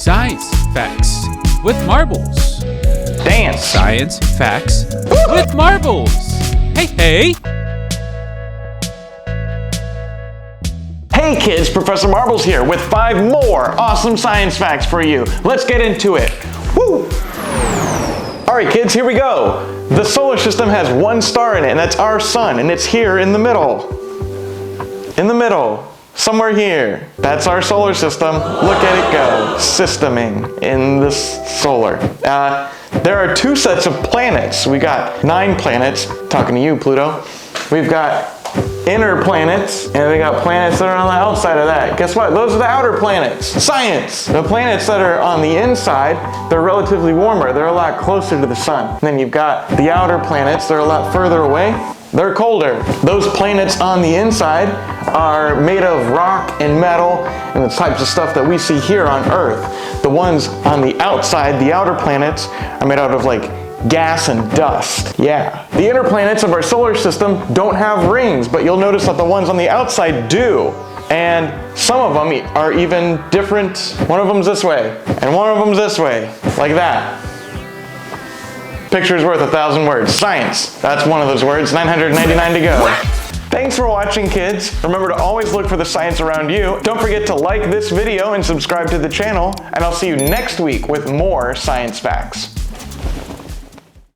Science facts with marbles. Dance. Science facts with marbles. Hey, hey. Hey kids, Professor Marbles here with 5 more awesome science facts for you. Let's get into it. Woo! Alright kids, here we go. The solar system has one star in it, and that's our sun, and it's here in the middle. In the middle. Somewhere here. That's our solar system. Look at it go. Systeming in the solar. There are 2 sets of planets. We got 9 planets. Talking to you, Pluto. We've got inner planets, and we got planets that are on the outside of that. Guess what? Those are the outer planets. Science! The planets that are on the inside, they're relatively warmer. They're a lot closer to the sun. And then you've got the outer planets. They're a lot further away. They're colder. Those planets on the inside are made of rock and metal and the types of stuff that we see here on Earth. The ones on the outside, the outer planets, are made out of like gas and dust. Yeah. The inner planets of our solar system don't have rings, but you'll notice that the ones on the outside do. And some of them are even different. One of them's this way, and one of them's this way, like that. Picture's worth 1,000 words. Science. That's one of those words. 999 to go. Thanks for watching, kids. Remember to always look for the science around you. Don't forget to like this video and subscribe to the channel, and I'll see you next week with more science facts.